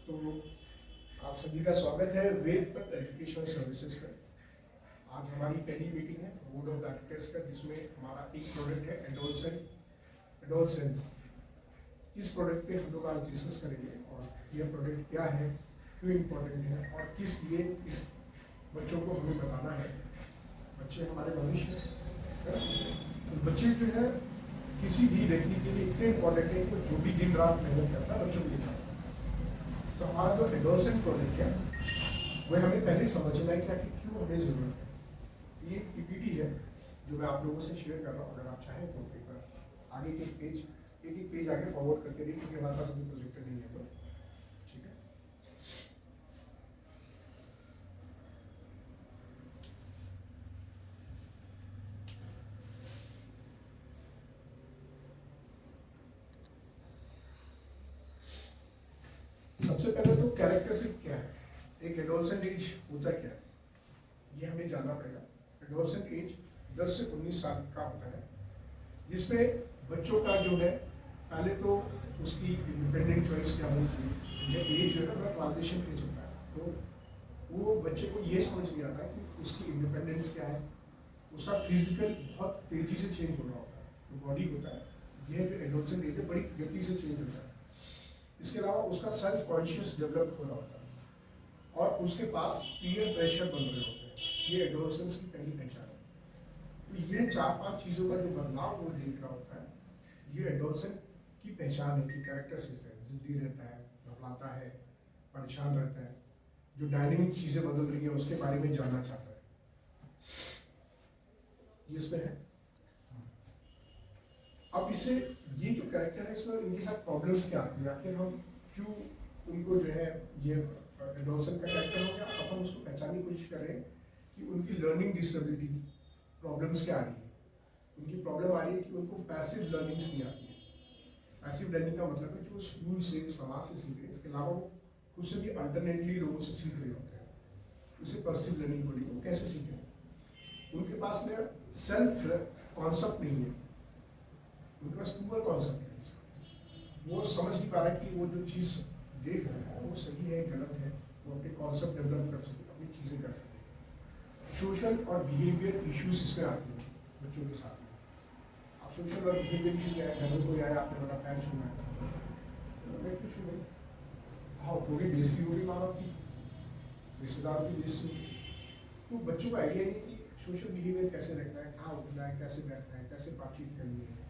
तो आप सभी का स्वागत है वेदपथ एजुकेशनल सर्विसेज में। आज हमारी पहली मीटिंग है बोर्ड ऑफ डायरेक्टर्स का, जिसमें हमारा एक प्रोडक्ट है एडोलसेंस। इस प्रोडक्ट पे हम लोग आज डिस्कस करेंगे और यह प्रोडक्ट क्या है, क्यों इम्पोर्टेंट है और किस लिए इस बच्चों को हमें बताना है। बच्चे हमारे भविष्य हैं। तो बच्चे जो है किसी भी व्यक्ति के लिए इतने इम्पोर्टेंट है कि जो भी दिन रात मेहनत करता है बच्चों के लिए। तो हमारा जो एडोलसेंट प्रोडक्ट है वह हमें पहले समझना है कि क्यों हमें जरूरत है। ये पीपीटी है जो मैं आप लोगों से शेयर कर रहा हूँ। अगर आप चाहें तो एक बार आगे एक एक पेज आगे फॉरवर्ड करते रहिए, क्योंकि हमारे पास अभी प्रोजेक्टर नहीं है। तो ठीक है, सबसे पहले तो कैरेक्टरिस्टिक क्या है, एक एडोलसेंट एज होता क्या है, ये हमें जानना पड़ेगा। एडोलसेंट एज 10 से 19 साल का होता है, जिसमें बच्चों का जो है पहले तो उसकी इंडिपेंडेंट चॉइस क्या होनी चाहिए। यह एज जो है ना ट्रांजिशन फेज होता है। तो वो बच्चे को ये समझ नहीं आता है कि उसकी इंडिपेंडेंस क्या है। उसका फिजिकल बहुत तेजी से चेंज हो रहा होता है, जो बॉडी होता है यह जो एडोलसेंट एज है बड़ी गति से चेंज होता है। इसके अलावा उसका सेल्फ कॉन्शियस डेवलप हो रहा होता है और उसके पास पीयर प्रेशर बन रहे होते हैं। ये एडोलसेंस की पहली पहचान है। तो ये 4-5 चीज़ों का जो बदलाव वो देख रहा होता है, ये एडोलसेंट की पहचान है कि कैरेक्टरिस्टिक्स है। जिद्दी रहता है, घबराता है, परेशान रहता है, जो डायनेमिक चीज़ें बदल रही हैं उसके बारे में जानना चाहता है। ये इसमें है। अब इससे ये जो कैरेक्टर है इसमें इनके साथ प्रॉब्लम्स क्या आती है, आखिर हम क्यों उनको जो है ये एडोलसेंट का कैरेक्टर हो गया। अब हम उसको पहचानने की कोशिश कर रहे हैं कि उनकी लर्निंग डिसेबिलिटी प्रॉब्लम्स क्या आ रही है। उनकी प्रॉब्लम आ रही है कि उनको पैसिव लर्निंग्स नहीं आती है। पैसिव लर्निंग का मतलब है जो स्कूल से समाज से सीख रहे हैं, इसके अलावा वो खुद से भी अल्टरनेटली लोगों से सीख रहे होते हैं। उसे पैसिव लर्निंग बोलेंगे। वो कैसे सीख रहे हैं, उनके पास में सेल्फ कॉन्सेप्ट नहीं है, उनके पास पूरा कॉन्सेप्ट है। वो समझ नहीं पा रहा है कि वो जो चीज़ देख रहा है वो सही है गलत है। वो अपने कॉन्सेप्ट डेवलप कर सके, अपनी चीज़ें कर सके। सोशल और बिहेवियर इश्यूज इसमें आती हैं बच्चों के साथ में। आप सोशल और बिहेवियर इश्यूज क्या है, घर में कोई आया आपने बड़ा पैर छूना है, कुछ नहीं, हाँ थोड़ी बेइज्जती होगी माँ बाप की, रिश्तेदारों की बेइज्जती होगी। तो बच्चों को आइडिया नहीं कि सोशल बिहेवियर कैसे रखना है, कहाँ उठना है, कैसे बैठना है, कैसे बातचीत करनी है।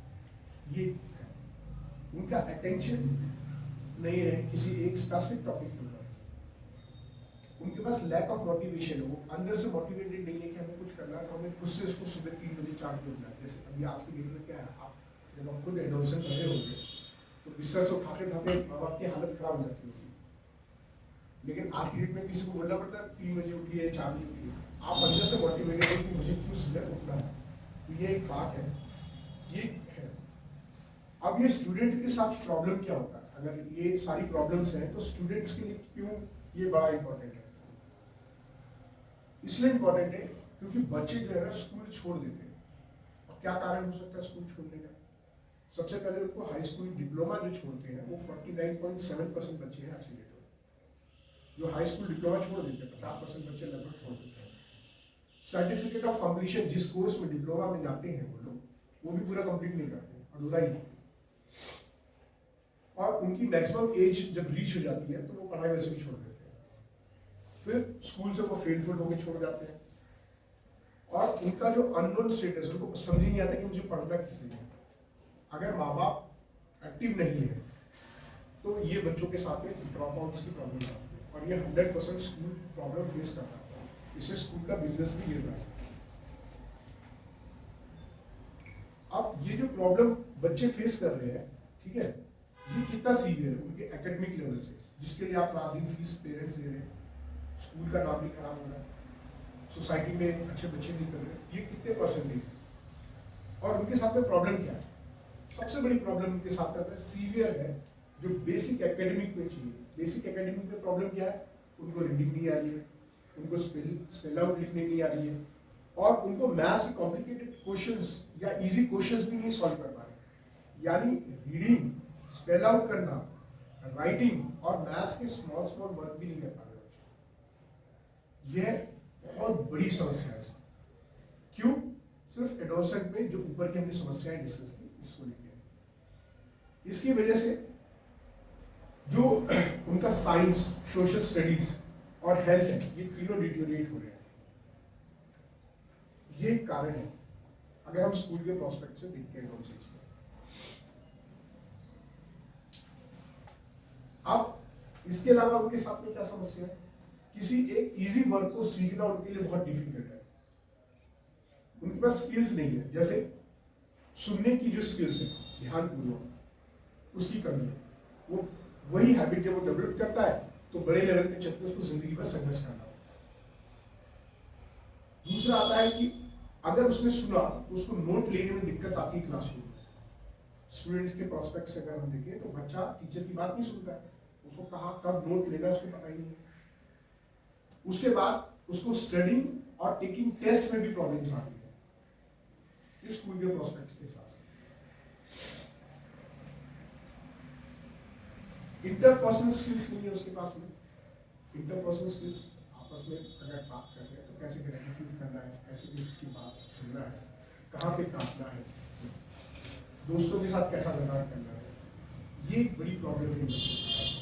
ये है। उनका अटेंशन नहीं है किसी एक स्पेसिफिक टॉपिक के ऊपर। उनके पास लैक ऑफ मोटिवेशन है, वो अंदर से मोटिवेटेड नहीं है कि हमें कुछ करना है तो हमें खुद से उसको सुबह 3 बजे 4 बजे उठना है। जैसे अभी आज की डेट में क्या है, आप जब आप खुद एडोलसेंट रहे होंगे तो बिस्तर से उठाते उठाते माँ बाप की हालत खराब हो जाती होगी। लेकिन आज की डेट में किसी को बोलना पड़ता है 3 बजे उठिए, 4 बजे उठिए। आप अंदर से मोटिवेटेड है कि मुझे क्यों सुबह उठना है। तो ये एक बात है, ये है। अब ये स्टूडेंट के साथ प्रॉब्लम क्या होता है, अगर ये सारी प्रॉब्लम्स हैं तो स्टूडेंट्स के लिए क्यों ये बड़ा इंपॉर्टेंट है। इसलिए इंपॉर्टेंट है क्योंकि बच्चे जो है ना स्कूल छोड़ देते हैं। और क्या कारण हो सकता है स्कूल छोड़ने का। सबसे पहले उनको हाई स्कूल डिप्लोमा जो छोड़ते हैं वो 49.7% बच्चे हैं आज की डेट में जो हाई स्कूल डिप्लोमा छोड़ देते हैं। 50% बच्चे लगभग छोड़ देते हैं। सर्टिफिकेट ऑफ कंप्लीशन, जिस कोर्स में डिप्लोमा में जाते हैं वो लोग, वो भी पूरा कंप्लीट नहीं करते, अधूरा ही। और उनकी मैक्सिमम एज जब रीच हो जाती है तो वो पढ़ाई वैसे भी छोड़ देते हैं। फिर स्कूल से वो फेल होकर छोड़ जाते हैं। और उनका जो अननोन स्टेटस, उनको समझ ही नहीं आता कि मुझे पढ़ना किस लिए है। अगर माँ बाप एक्टिव नहीं है तो ये बच्चों के साथ में ड्रॉप आउट्स की प्रॉब्लम आती है। और ये 100% स्कूल प्रॉब्लम फेस करता है। इससे स्कूल का बिजनेस भी गिर रहा है। अब ये जो प्रॉब्लम बच्चे फेस कर रहे हैं, ठीक है, ये कितना सीवियर है उनके एकेडमिक लेवल से, जिसके लिए आप रात दिन फीस पेरेंट्स दे रहे हैं, स्कूल का नाम भी खराब हो रहा है, सोसाइटी में अच्छे बच्चे नहीं कर रहे, ये कितने परसेंटेज है। और उनके साथ में प्रॉब्लम क्या है, सबसे बड़ी प्रॉब्लम उनके साथ में सीवियर है, जो बेसिक एकेडमिक में चाहिए। बेसिक एकेडमिक में प्रॉब्लम क्या है, उनको रीडिंग नहीं आ रही है, उनको स्पेल आउट लिखने नहीं आ रही है, और उनको मैथ्स कॉम्प्लिकेटेड क्वेश्चंस या इजी क्वेश्चंस भी नहीं सॉल्व कर पा रहे। यानी रीडिंग, स्पेल आउट करना, राइटिंग और मैथ्स के स्मॉल स्मॉल वर्क भी नहीं कर पा रहे बच्चे। यह बहुत बड़ी समस्या है। क्यों? सिर्फ एडोलसेंट में जो ऊपर की हमने समस्याएं डिस्कस की इसको लेकर, इसकी वजह से जो उनका साइंस, सोशल स्टडीज और हेल्थ है, ये तीनों डिटोरिएट हो रहे हैं। ये एक कारण है अगर हम स्कूल के प्रोस्पेक्ट से देखते हैं चीज को। अब इसके अलावा उनके साथ में क्या समस्या है? किसी एक इजी वर्क को सीखना उनके लिए बहुत डिफिकल्ट है। उनके पास स्किल्स नहीं है, जैसे सुनने की जो स्किल्स है ध्यानपूर्वक, उसकी कमी है। वो वही हैबिट जब वो डेवलप करता है तो बड़े लेवल पे चलते उसको जिंदगी भर संघर्ष करना हो। दूसरा आता है कि अगर उसने सुना तो उसको नोट लेने में दिक्कत आती है क्लासरूम में। स्टूडेंट्स के प्रोस्पेक्ट से अगर हम देखें तो बच्चा टीचर की बात नहीं सुनता है, उसको कहाँ कब नोट लेना उसको पता ही नहीं है। उसके बाद उसको स्टडिंग और टेकिंग टेस्ट में भी प्रॉब्लम्स आती है, ये स्कूल के प्रोस्पेक्ट के हिसाब से। इंटरपर्सनल स्किल्स नहीं है उसके पास में। इंटरपर्सनल स्किल्स, आपस में अगर बात कर रहे हैं तो कैसे ग्रेटिट्यूड करना है, कैसे किसी की बात सुनना है, कहाँ पे काटना है, दोस्तों के साथ कैसा व्यवहार करना है, ये एक बड़ी प्रॉब्लम है बच्चों के साथ।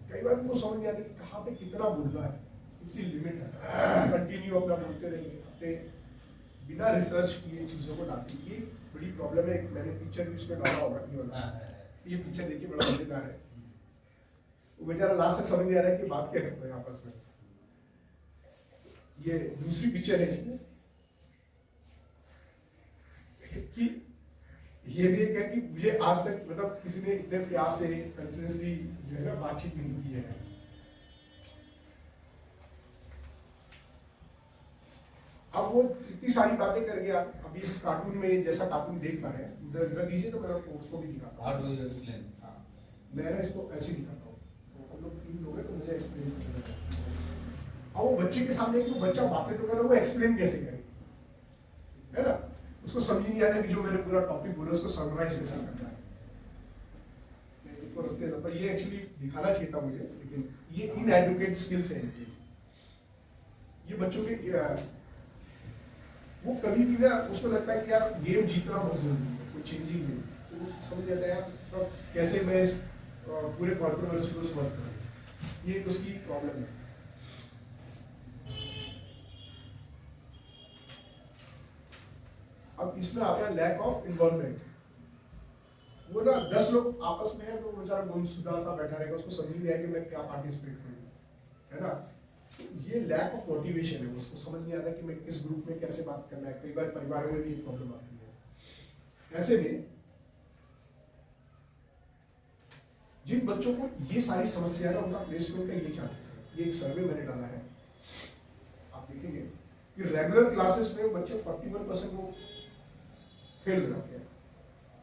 कई बार उनको समझ नहीं आता कि कहाँ पे कितना बोलना है, कितनी लिमिट है। कंटिन्यू अपना बोलते रहेंगे, अपने बिना रिसर्च किए चीजों को डालते। ये बड़ी प्रॉब्लम है। मैंने पिक्चर भी उसमें डाला होगा, ये पिक्चर देखिए, बड़ा मजेदार है। वो बेचारा लास्ट तक समझ नहीं आ रहा है कि बात क्या करते हैं आपस में। ये दूसरी पिक्चर है इसमें कि ये भी एक है कि मुझे आज तक मतलब किसी ने इतने प्यार से कंटिन्यूसली जो है ना बातचीत नहीं की है। अब वो इतनी सारी बातें कर गया। अभी इस कार्टून में जैसा कार्टून देख पा रहे हैं, जरा दीजिए तो मैं उसको भी दिखाता हूँ। मैं इसको ऐसे दिखाता हूँ, तो हम लोग 3 लोग हैं तो मुझे एक्सप्लेन करना है। अब वो बच्चे के सामने कि बच्चा बातें तो कर रहा है, वो एक्सप्लेन कैसे करे, है ना? उसको समझ नहीं आ रहा कि जो मैंने पूरा टॉपिक बोला उसको समराइज कैसे करना है। तो ये एक्चुअली दिखाना चाहिए था मुझे, लेकिन ये इनएडुकेट स्किल्स है इनकी। ये बच्चों के वो कभी भी ना उसको लगता है कि यार गेम जीतना बहुत जरूरी है, कोई चेंजिंग नहीं, तो वो समझ जाता है यार तो कैसे मैं इस पूरे कॉन्ट्रोवर्सी को सॉल्व करूं। ये उसकी प्रॉब्लम है। अब इसमें आता है लैक ऑफ इन्वॉल्वमेंट। वो ना 10 लोग आपस में है तो बेचारा गुमसुदा सा बैठा रहेगा, उसको समझ नहीं आया कि मैं क्या पार्टिसिपेट करूँ, है ना? ये लैक ऑफ मोटिवेशन है। उसको समझ नहीं आता कि मैं किस ग्रुप में कैसे बात करना है। कई बार परिवारों में भी ये प्रॉब्लम आती है। ऐसे में जिन बच्चों को ये सारी समस्या है उनका प्लेसमेंट का ये चांसेस है। ये एक सर्वे मैंने डाला है, आप देखेंगे कि रेगुलर क्लासेस में बच्चे 41% को फेल हो जाते हैं।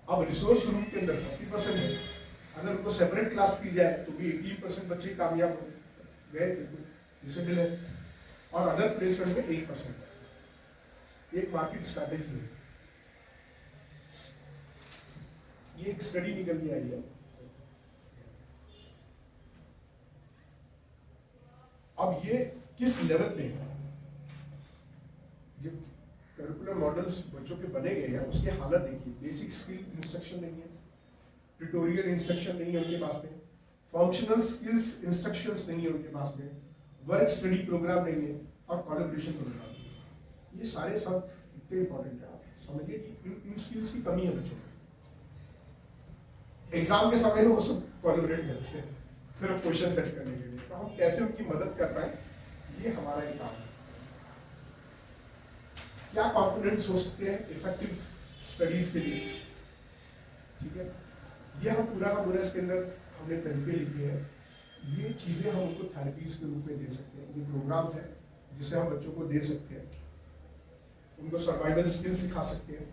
अब रिसोर्स रूम के अंदर 40% है, अगर उनको सेपरेट क्लास की जाए तो भी 18% बच्चे कामयाब हो गए, डिसेबल है। और अदर प्लेसमेंट में 1% है। एक मार्केट स्ट्रैटेजी है, ये एक स्टडी निकल के आई है। अब ये किस लेवल पे है? जो करिकुलर मॉडल्स बच्चों के बने गए हैं उसकी हालत देखिए। बेसिक स्किल इंस्ट्रक्शन नहीं है, ट्यूटोरियल इंस्ट्रक्शन नहीं है उनके पास में, फंक्शनल स्किल्स इंस्ट्रक्शंस नहीं है उनके पास में, वर्क स्टडी प्रोग्राम नहीं है और कोलैबोरेशन प्रोग्राम नहीं है। ये सारे सब इतने इंपॉर्टेंट है। आप समझिए कि इन स्किल्स की कमी है बच्चों में। एग्जाम के समय वो सब कोलैबोरेट करते हैं सिर्फ क्वेश्चन सेट करने के लिए, तो हम कैसे उनकी मदद कर पाए, ये हमारा एक काम है। क्या कॉम्पोनेंट्स हो सकते हैं इफेक्टिव स्टडीज के लिए? ठीक है, ये हम पूरा का पूरा इसके अंदर हमने तरीके लिखे हैं। ये चीजें हम उनको थेरेपीज के रूप में दे सकते हैं। ये प्रोग्राम्स हैं जिसे हम बच्चों को दे सकते हैं। उनको सर्वाइवल स्किल सिखा सकते हैं।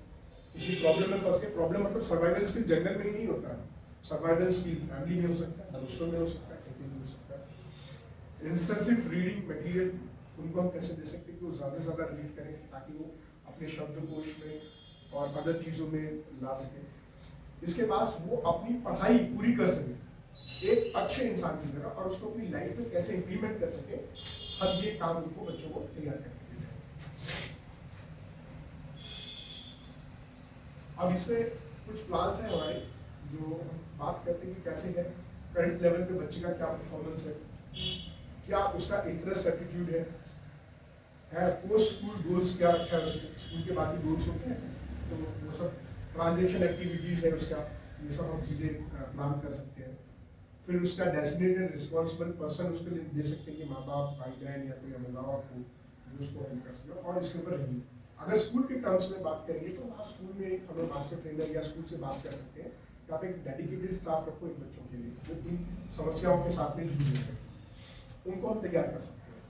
किसी प्रॉब्लम में फंस के, प्रॉब्लम मतलब सर्वाइवल स्किल जनरल में ही नहीं होता है। सर्वाइवल स्किल फैमिली में हो सकता है, दोस्तों में हो सकता है, टेक्निक में हो सकता है। इंस्टेंसिव रीडिंग मटेरियल उनको हम कैसे दे सकते हैं कि वो ज़्यादा से ज़्यादा रीड करें ताकि वो अपने शब्दकोश में और अदर चीज़ों में ला सके, इसके बाद वो अपनी पढ़ाई पूरी कर सके एक अच्छे इंसान की तरह, और उसको अपनी लाइफ में कैसे इम्प्लीमेंट कर सके, अब ये काम उनको बच्चों को तैयार करके दिया है। अब इसमें कुछ प्लान्स हैं हमारे, जो बात करते हैं कि कैसे है करंट लेवल पे बच्चे का क्या परफॉर्मेंस है, क्या उसका इंटरेस्ट एटीट्यूड है पोस्ट स्कूल गोल्स क्या रखा है उसने, स्कूल के बाद ही गोल्स होते हैं, तो वो सब ट्रांजेक्शन एक्टिविटीज़ है उसका, ये सब हम चीज़ें प्लान कर सकते हैं। फिर उसका डेजिग्नेटेड रिस्पॉन्सिबल पर्सन उसके लिए दे सकते हैं कि माँ बाप भाई बहन या कोई अभिभावक हो जो उसको हेल्प कर सके, और इसके ऊपर रिव्यू। अगर स्कूल के टर्म्स में बात करेंगे तो वहाँ स्कूल में हम लोग मास्टर ट्रेनर या स्कूल से बात कर सकते हैं कि आप एक डेडिकेटेड स्टाफ रखो इन बच्चों के लिए जो इन समस्याओं के साथ में जूझ रहे हैं, उनको हम तैयार कर सकते हैं।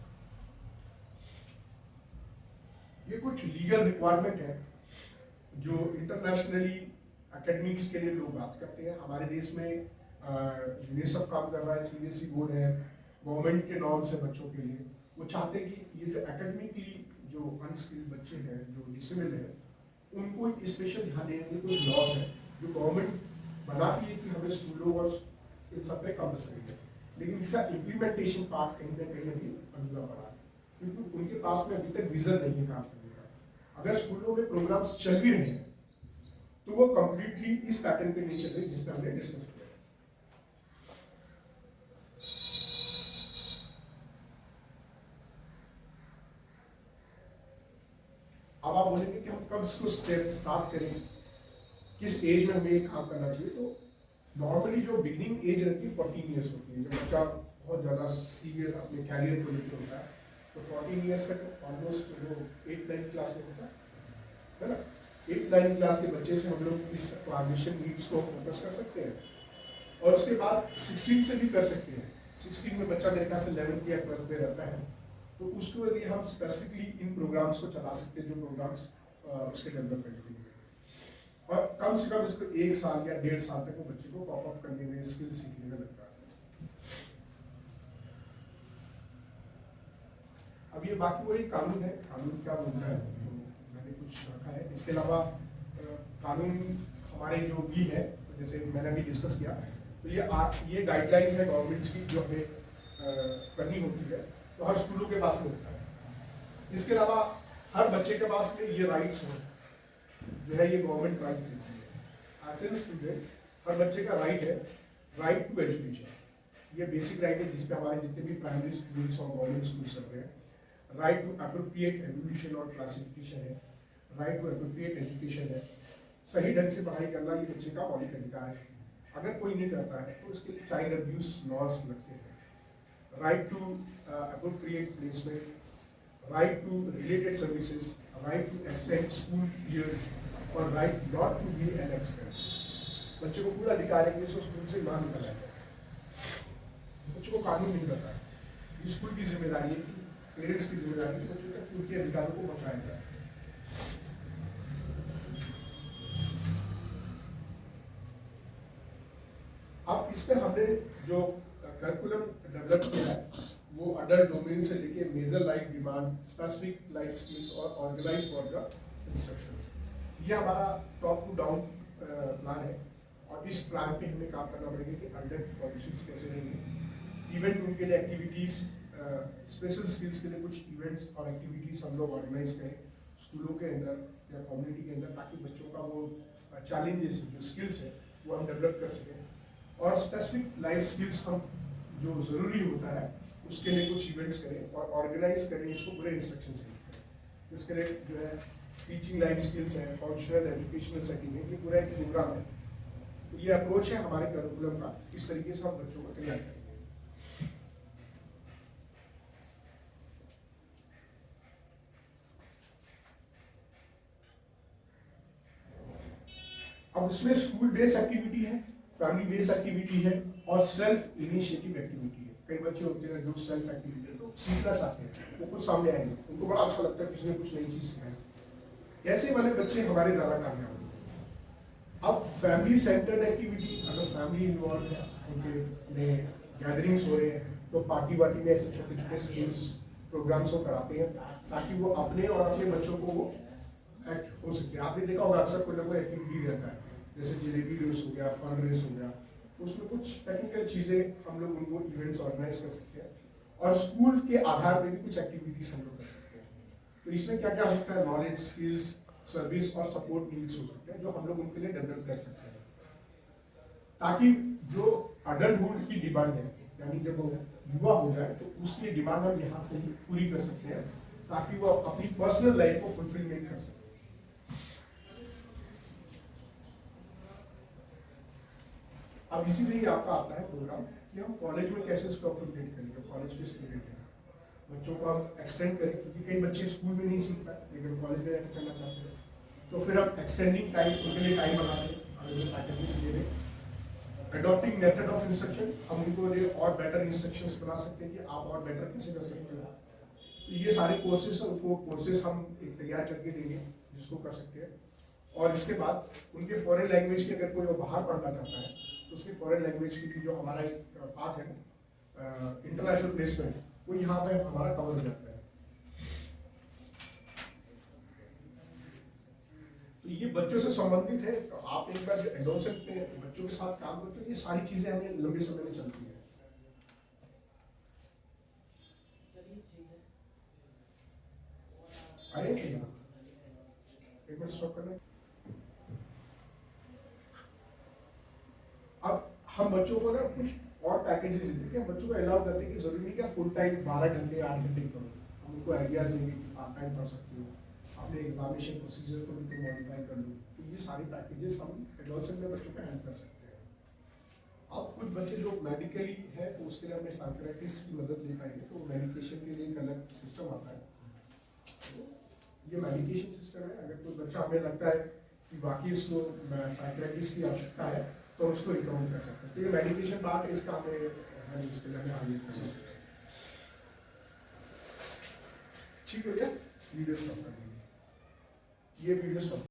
ये कुछ लीगल रिक्वायरमेंट है जो इंटरनेशनली एकेडमिक्स के लिए लोग बात करते हैं। हमारे देश में यूनिसेफ काम कर रहा है, सीबीएसई बोर्ड है, गवर्नमेंट के नॉर्म्स है बच्चों के लिए। वो चाहते हैं कि ये जो एकेडमिकली जो अनस्किल्ड बच्चे हैं, जो डिसेबल है, उनको स्पेशल ध्यान देने के कुछ लॉस है जो गवर्नमेंट बनाती है कि हमें स्कूलों और इन सब पे कंपलसरी है, लेकिन इसका इम्प्लीमेंटेशन पार्ट कहीं ना कहीं अभी अधूरा पड़ा है, क्योंकि उनके पास में अभी तक विजन नहीं है काम करने का। अगर स्कूलों में प्रोग्राम्स चल भी रहे हैं तो वो कंप्लीटली इस पैटर्न पे नहीं चल रहे जिस पे हमने डिस्कस किया। अब आप बोलेंगे कि हम कब इसको स्टार्ट करें, किस एज में हमें काम करना चाहिए। तो नॉर्मली जो बिगिनिंग एज रहती है 14 ईयर्स होती है, जब बच्चा बहुत ज़्यादा सीरियस अपने कैरियर को लेकर होता है, तो 14 ईयर्स तक ऑलमोस्ट वो 8-9 क्लास में होता है ना। 8-9 क्लास के बच्चे से हम लोग इस ट्रांजिशन नीड्स को फोकस कर सकते हैं, और उसके बाद 16 से भी कर सकते हैं। 16 में बच्चा मेरे ख्याल से 11th या 12th में रहता है, तो उसके लिए हम स्पेसिफिकली इन प्रोग्राम्स को चला सकते हैं जो प्रोग्राम्स उसके डेवलपमेंट के लिए, और कम से कम इसको 1 साल या 1.5 साल तक वो बच्चे को पॉप अप करने में, स्किल सीखने में लगता है। अब ये बाकी वही कानून है, कानून क्या बोलता है तो मैंने कुछ रखा है। इसके अलावा कानून हमारे जो भी है, जैसे मैंने अभी डिस्कस किया, तो ये गाइडलाइंस है गवर्नमेंट्स की जो हमें करनी होती है, तो हर स्कूलों के पास में होता है। इसके अलावा हर बच्चे के पास में ये राइट्स हो जो है, ये गवर्नमेंट राइट्स देती है। एज एन स्टूडेंट हर बच्चे का राइट है, राइट टू एजुकेशन। ये बेसिक राइट है जिसपे हमारे जितने भी प्राइमरी स्कूल्स और गवर्नमेंट स्कूल्स चल रहे हैं। राइट टू अप्रोप्रिएट एवोल्यूशन और क्लासिफिकेशन है, राइट टू अप्रोप्रिएट एजुकेशन है। सही ढंग से पढ़ाई करना ये बच्चे का मौलिक अधिकार है। अगर कोई नहीं करता है तो उसके लिए चाइल्ड अब्यूज लॉज लगते हैं। Right to appropriate placement, right to related services, right to extend school years, और right not to be an expense. बच्चे को पूरा अधिकार है कि उसको स्कूल से बाहर निकाला जाए। बच्चों को कानून नहीं करता है, स्कूल की जिम्मेदारी है, पेरेंट्स की जिम्मेदारी है बच्चों तक उनके अधिकारों को पहुंचाया जाए। अब इस पे हमने जो करिकुलम डेवलप किया है वो अडल्ट डोमेन से लेके major life demand, specific life skills और ऑर्गेनाइज्ड फॉर द इंस्ट्रक्शंस, ये हमारा टॉप टू डाउन प्लान है। और इस प्लान पे हमें काम करना पड़ेगा कि अडल्ट पॉलिसीज कैसे रहेंगे, इवेंट उनके लिए एक्टिविटीज़, स्पेशल स्किल्स के लिए कुछ इवेंट्स और एक्टिविटीज़ हम लोग ऑर्गेनाइज करें स्कूलों के अंदर या कम्युनिटी के अंदर, ताकि बच्चों का वो चैलेंजेस जो स्किल्स है वो हम डेवलप कर सकें। और स्पेसिफिक लाइफ स्किल्स हम जो ज़रूरी होता है उसके लिए कुछ इवेंट्स करें और ऑर्गेनाइज करें, इसको पूरे इंस्ट्रक्शन से करें। उसके लिए जो है टीचिंग लाइफ स्किल्स है, फंक्शनल एजुकेशनल सेटिंग है, ये पूरा एक प्रोग्राम है। तो ये अप्रोच है हमारे करिकुलम का, इस तरीके से हम बच्चों को तैयार करेंगे। अब इसमें स्कूल बेस्ड एक्टिविटी है, फैमिली बेस्ड एक्टिविटी है और सेल्फ इनिशिएटिव एक्टिविटी है। कई बच्चे होते हैं जो सेल्फ एक्टिविटी तो सीखना चाहते हैं, वो कुछ सामने आएंगे, उनको बड़ा अच्छा लगता है किसी ने कुछ नई चीज सिखाई। ऐसे वाले बच्चे हमारे ज़्यादा कामयाब होंगे। अब फैमिली सेंटर्ड एक्टिविटी, अगर फैमिली इन्वॉल्व है, उनके गैदरिंग्स हो रहे हैं, तो पार्टी वार्टी में ऐसे छोटे छोटे स्किल्स प्रोग्राम्स को कराते हैं ताकि वो अपने और अपने बच्चों को वो एक्ट हो सकते हैं। आपने देखा होगा अक्सर कोई ना कोई एक्टिविटी रहता है, जैसे जलेबी रेस हो गया, फन रेस हो गया, उसमें कुछ टेक्निकल चीज़ें हम लोग उनको इवेंट्स ऑर्गेनाइज कर सकते हैं, और स्कूल के आधार पर भी कुछ एक्टिविटीज हम लोग कर सकते हैं। तो इसमें क्या क्या होता है, नॉलेज, स्किल्स, सर्विस और सपोर्ट नीड्स हो सकते हैं, जो हम लोग उनके लिए डेवलप कर सकते हैं, ताकि जो अडल्टहुड की डिमांड है, यानी जब वो युवा हो जाए तो उसकी डिमांड हम यहाँ से ही पूरी कर सकते हैं, ताकि वो अपनी पर्सनल लाइफ को फुलफिलमेंट कर सके। अब इसीलिए आपका आता है प्रोग्राम कि हम कॉलेज में कैसे उसको अपडेट करेंगे, कॉलेज के स्टूडेंट हैं, बच्चों को हम एक्सटेंड करें, क्योंकि कई बच्चे स्कूल में नहीं सीख पाए लेकिन कॉलेज में जाकर करना चाहते हैं, तो फिर हम एक्सटेंडिंग टाइम उनके लिए टाइम बनाते हैं, पैकेजेस ले रहे हैं। अडॉप्टिंग मेथड ऑफ इंस्ट्रक्शन, हम उनको लिए और बेटर इंस्ट्रक्शंस बना सकते हैं कि आप और बेटर कैसे कर सकते हो। तो ये सारे कोर्सेज हैं, उनको कोर्सेज हम एक तैयार करके देंगे जिसको कर सकते हैं। और इसके बाद उनके फॉरेन लैंग्वेज की अगर कोई बाहर पढ़ना चाहता है तो उसकी फॉरेन लैंग्वेज की भी जो हमारा एक पार्ट है इंटरनेशनल प्लेसमेंट, वो यहाँ पे हमारा कवर हो जाता है। तो ये बच्चों से संबंधित है, तो आप एक बार एडोलसेंट में बच्चों के साथ काम करते हो, ये सारी चीजें हमें लंबे समय में चलती है। अरे एक मिनट स्टॉप करना। अब हम बच्चों को ना कुछ और पैकेजेस देते हैं, बच्चों को अलाउ करते हैं कि जरूरी नहीं कि फुल टाइम 12 घंटे 8 घंटे करो, हम उनको आइडियाज देंगे कि पार्ट टाइम कर सकते हो, अपने एग्जामिनेशन प्रोसीजर को भी तो मॉडिफाई कर लो। तो ये सारे पैकेजेस हम एडोलसेंट में बच्चों को हेल्प कर सकते हैं। अब कुछ बच्चे जो मेडिकली है तो उसके लिए हमें साइकियाट्रिस्ट की मदद ले पाएंगे, तो मेडिकेशन के लिए एक अलग सिस्टम आता है। तो ये मेडिकेशन सिस्टम है, अगर कोई बच्चा हमें लगता है कि बाकी उसको साइकियाट्रिस्ट की आवश्यकता है तो उसको रिकमेंड कर सकते हैं। तो ये मेडिकेशन पार्ट है, इसका हमें इसके लिए हमें आगे करना है। ठीक हो गया, वीडियो स्टॉप कर देंगे, ये वीडियो स्टॉप।